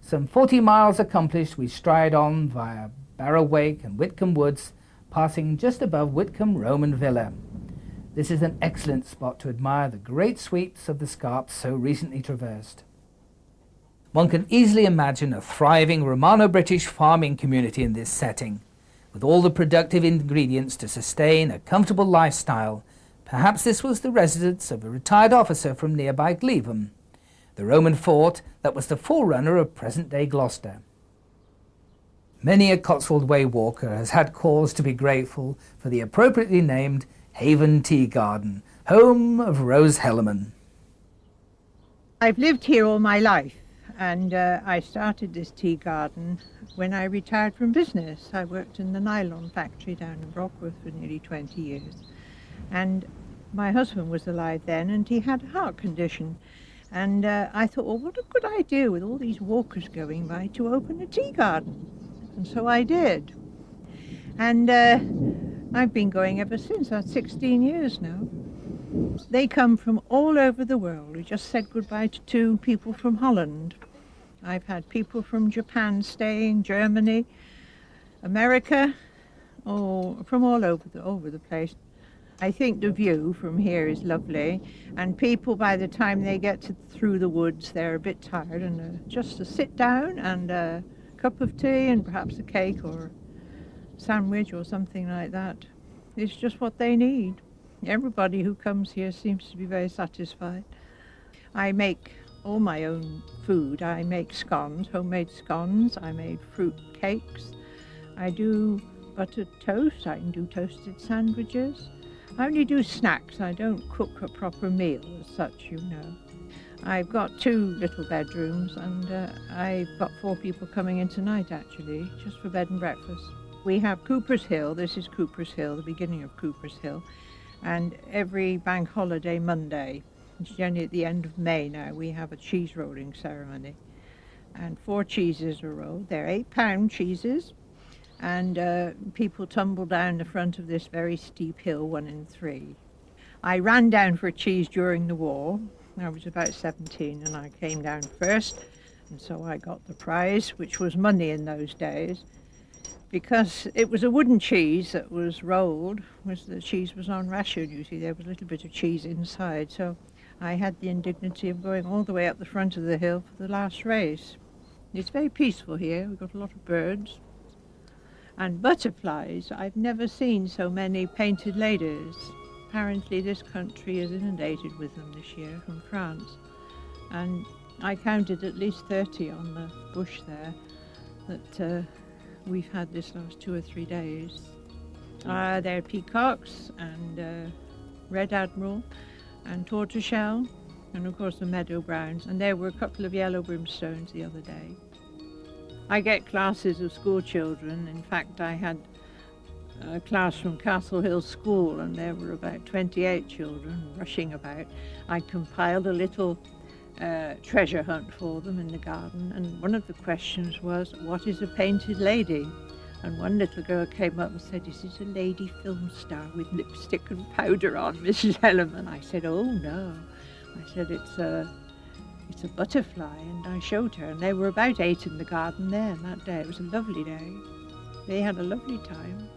Some 40 miles accomplished, we stride on via Barrow-Wake and Whitcomb Woods, passing just above Whitcomb Roman Villa. This is an excellent spot to admire the great sweeps of the scarps so recently traversed. One can easily imagine a thriving Romano-British farming community in this setting, with all the productive ingredients to sustain a comfortable lifestyle. Perhaps this was the residence of a retired officer from nearby Cleveland, the Roman fort that was the forerunner of present-day Gloucester. Many a Cotswold Way walker has had cause to be grateful for the appropriately named Haven Tea Garden, home of Rose Hellerman. I've lived here all my life, and I started this tea garden when I retired from business. I worked in the nylon factory down in Brockworth for nearly 20 years. And my husband was alive then, and he had a heart condition. And I thought, well, what a good idea with all these walkers going by to open a tea garden. And so I did. And I've been going ever since. That's 16 years now. They come from all over the world. We just said goodbye to 2 people from Holland. I've had people from Japan staying, Germany, America, from all over the place. I think the view from here is lovely, and people, by the time they get through the woods, they're a bit tired, and just to sit down and a cup of tea and perhaps a cake or sandwich or something like that is just what they need. Everybody who comes here seems to be very satisfied. I make all my own food. I make scones, homemade scones. I made fruit cakes. I do buttered toast. I can do toasted sandwiches. I only do snacks. I don't cook a proper meal as such, you know. I've got 2 little bedrooms, and I've got 4 people coming in tonight, actually, just for bed and breakfast. We have Cooper's Hill. This is Cooper's Hill, the beginning of Cooper's Hill. And every bank holiday Monday, it's generally at the end of May now, we have a cheese rolling ceremony. And 4 cheeses are rolled. They're 8-pound cheeses. And people tumble down the front of this very steep hill, 1 in 3. I ran down for a cheese during the war. I was about 17 and I came down first, and so I got the prize, which was money in those days. Because it was a wooden cheese that was rolled, the cheese was on ration, you see, there was a little bit of cheese inside, so I had the indignity of going all the way up the front of the hill for the last race. It's very peaceful here. We've got a lot of birds. And butterflies. I've never seen so many painted ladies. Apparently this country is inundated with them this year from France. And I counted at least 30 on the bush there that we've had this last 2 or 3 days. They're peacocks and red admiral and tortoiseshell, and of course the meadow browns. And there were a couple of yellow brimstones the other day. I get classes of school children. In fact, I had a class from Castle Hill School, and there were about 28 children rushing about. I compiled a little treasure hunt for them in the garden, and one of the questions was, what is a painted lady? And one little girl came up and said, is this a lady film star with lipstick and powder on, Mrs. Hellerman? I said, oh no. I said, it's a butterfly, and I showed her, and there were about 8 in the garden there that day. It was a lovely day. They had a lovely time.